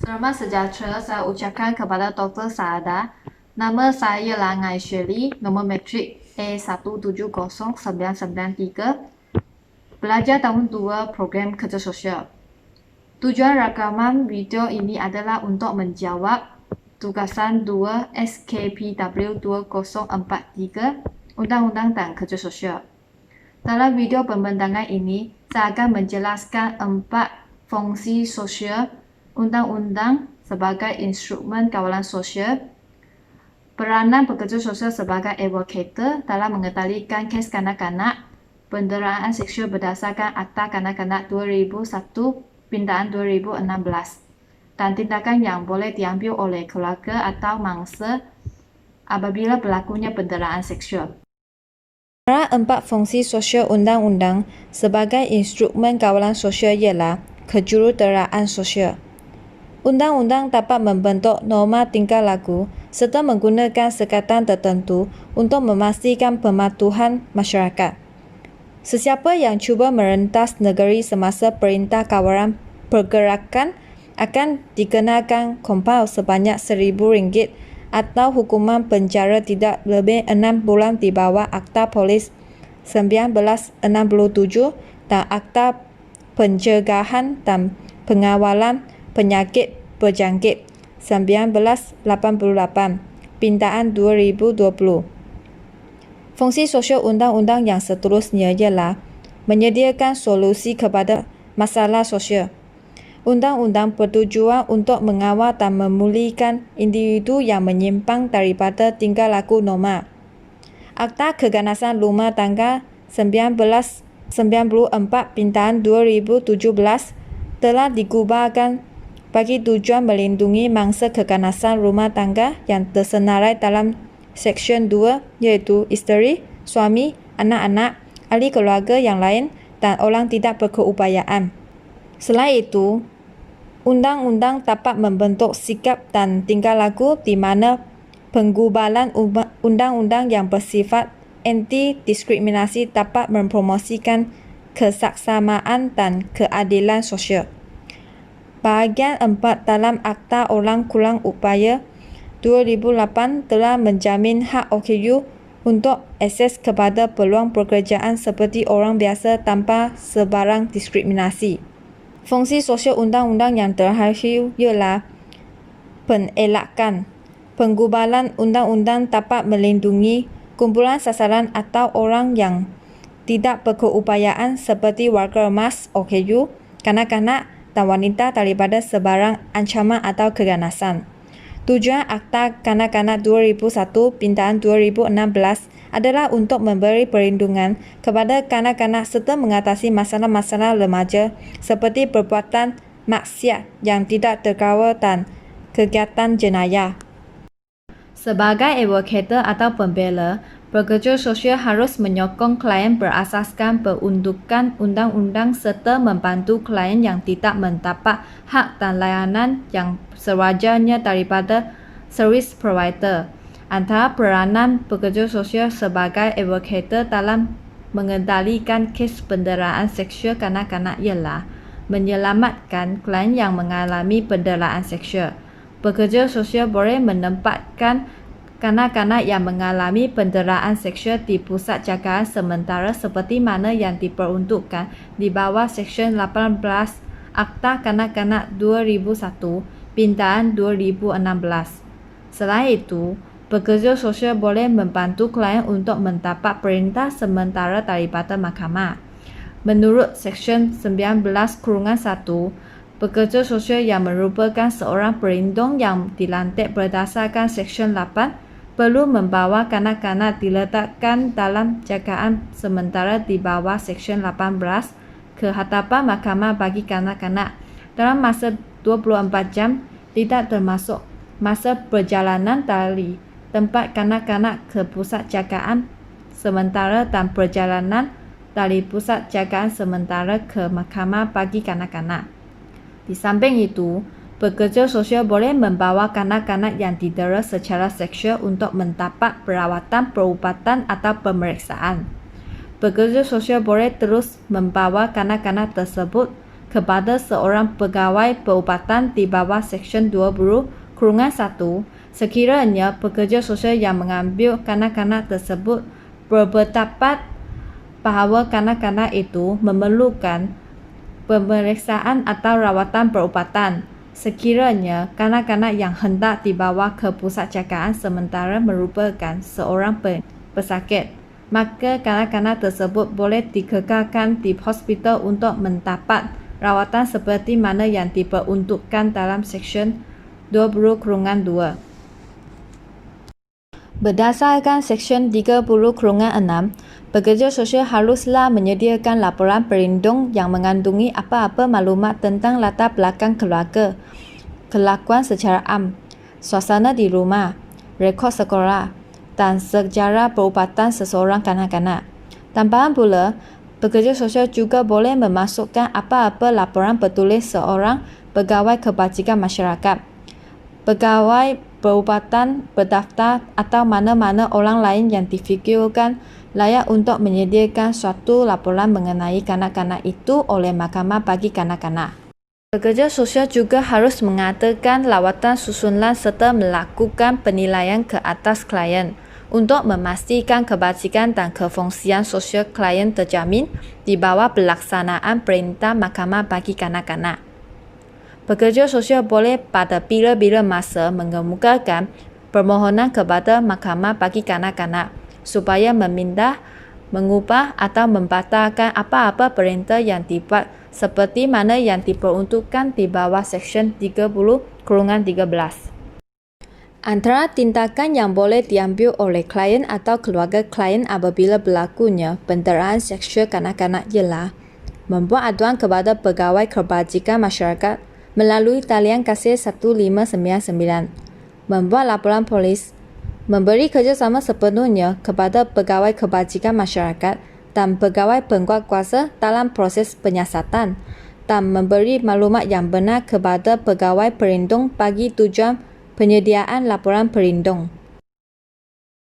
Selamat sejahtera saya ucapkan kepada Dr. Saada. Nama saya ialah Ngai Shirley, nombor metrik A170993, pelajar tahun 2 program kerja sosial. Tujuan rakaman video ini adalah untuk menjawab tugasan 2 SKPW 2043 Undang-Undang dan Kerja Sosial. Dalam video pembentangan ini, saya akan menjelaskan 4 fungsi sosial Undang-Undang sebagai instrumen kawalan sosial, peranan pekerja sosial sebagai advokator dalam mengendalikan kes kanak-kanak, penderaan seksual berdasarkan Akta Kanak-Kanak 2001 Pindaan 2016, dan tindakan yang boleh diambil oleh keluarga atau mangsa apabila berlakunya penderaan seksual. Antara 4 fungsi sosial undang-undang sebagai instrumen kawalan sosial ialah kejuruteraan sosial. Undang-undang dapat membentuk norma tingkah laku serta menggunakan sekatan tertentu untuk memastikan pematuhan masyarakat. Sesiapa yang cuba merentas negeri semasa Perintah Kawalan Pergerakan akan dikenakan kompaun sebanyak RM1,000 atau hukuman penjara tidak lebih 6 bulan di bawah Akta Polis 1967 dan Akta Pencegahan dan Pengawalan Penyakit Berjangkit 1988 Pindaan 2020. Fungsi sosial undang-undang yang seterusnya ialah menyediakan solusi kepada masalah sosial. Undang-undang bertujuan untuk mengawal dan memulihkan individu yang menyimpang daripada tingkah laku normal. Akta Keganasan Rumah Tangga 1994 Pindaan 2017 telah digubahkan bagi tujuan melindungi mangsa keganasan rumah tangga yang tersenarai dalam Seksyen 2 iaitu isteri, suami, anak-anak, ahli keluarga yang lain dan orang tidak berkeupayaan. Selain itu, undang-undang dapat membentuk sikap dan tingkah laku di mana penggubalan undang-undang yang bersifat anti-diskriminasi dapat mempromosikan kesaksamaan dan keadilan sosial. Bahagian 4 dalam Akta Orang Kurang Upaya 2008 telah menjamin hak OKU untuk akses kepada peluang pekerjaan seperti orang biasa tanpa sebarang diskriminasi. Fungsi sosial undang-undang yang terakhir ialah penelakan. Penggubalan undang-undang dapat melindungi kumpulan sasaran atau orang yang tidak berkeupayaan seperti warga emas OKU, kanak-kanak dan wanita daripada sebarang ancaman atau keganasan. Tujuan Akta Kanak-Kanak 2001 Pindaan 2016 adalah untuk memberi perlindungan kepada kanak-kanak serta mengatasi masalah-masalah remaja seperti perbuatan maksiat yang tidak terkawal dan kegiatan jenayah. Sebagai advokator atau pembela, pekerja sosial harus menyokong klien berasaskan peruntukan undang-undang serta membantu klien yang tidak mendapat hak dan layanan yang sewajarnya daripada servis provider. Antara peranan pekerja sosial sebagai advokator dalam mengendalikan kes penderaan seksual kanak-kanak ialah menyelamatkan klien yang mengalami penderaan seksual. Pekerja sosial boleh menempatkan kanak-kanak yang mengalami penderaan seksual di pusat jagaan sementara seperti mana yang diperuntukkan di bawah Seksyen 18 Akta Kanak-Kanak 2001 Pindaan 2016. Selain itu, pekerja sosial boleh membantu klien untuk mendapat perintah sementara daripada mahkamah. Menurut Seksyen 19-1, pekerja sosial yang merupakan seorang pelindung yang dilantik berdasarkan Seksyen 8 perlu membawa kanak-kanak diletakkan dalam jagaan sementara di bawah Seksyen 18 ke hadapan mahkamah bagi kanak-kanak dalam masa 24 jam, tidak termasuk masa perjalanan dari tempat kanak-kanak ke pusat jagaan sementara dan perjalanan dari pusat jagaan sementara ke mahkamah bagi kanak-kanak. Di samping itu, pekerja sosial boleh membawa kanak-kanak yang didera secara seksual untuk mendapat perawatan, perubatan atau pemeriksaan. Pekerja sosial boleh terus membawa kanak-kanak tersebut kepada seorang pegawai perubatan di bawah Seksyen 20/1 sekiranya pekerja sosial yang mengambil kanak-kanak tersebut berpendapat bahawa kanak-kanak itu memerlukan pemeriksaan atau rawatan perubatan. Sekiranya kanak-kanak yang hendak dibawa ke pusat jagaan sementara merupakan seorang pesakit, maka kanak-kanak tersebut boleh dikekalkan di hospital untuk mendapat rawatan seperti mana yang diperuntukkan dalam Seksyen 20/2. Berdasarkan Seksyen 30/6, pekerja sosial haruslah menyediakan laporan pelindung yang mengandungi apa-apa maklumat tentang latar belakang keluarga, kelakuan secara am, suasana di rumah, rekod sekolah dan sejarah perubatan seseorang kanak-kanak. Tambahan pula, pekerja sosial juga boleh memasukkan apa-apa laporan bertulis seorang pegawai kebajikan masyarakat, pegawai perubatan berdaftar atau mana-mana orang lain yang difikirkan layak untuk menyediakan suatu laporan mengenai kanak-kanak itu oleh Mahkamah Bagi Kanak-kanak. Pekerja sosial juga harus mengadakan lawatan susulan serta melakukan penilaian ke atas klien untuk memastikan kebajikan dan kefungsian sosial klien terjamin di bawah pelaksanaan perintah Mahkamah Bagi Kanak-kanak. Pekerja sosial boleh pada bila-bila masa mengemukakan permohonan kepada Mahkamah Bagi Kanak-kanak supaya memindah, mengubah atau membatalkan apa-apa perintah yang dibuat seperti mana yang diperuntukkan di bawah Seksyen 30/13. Antara tindakan yang boleh diambil oleh klien atau keluarga klien apabila berlakunya penderitaan seksual kanak-kanak ialah membuat aduan kepada Pegawai Kebajikan Masyarakat melalui talian kasih 1599, membuat laporan polis, memberi kerjasama sepenuhnya kepada Pegawai Kebajikan Masyarakat dan Pegawai Penguatkuasa dalam proses penyiasatan dan memberi maklumat yang benar kepada Pegawai Pelindung bagi tujuan penyediaan laporan pelindung.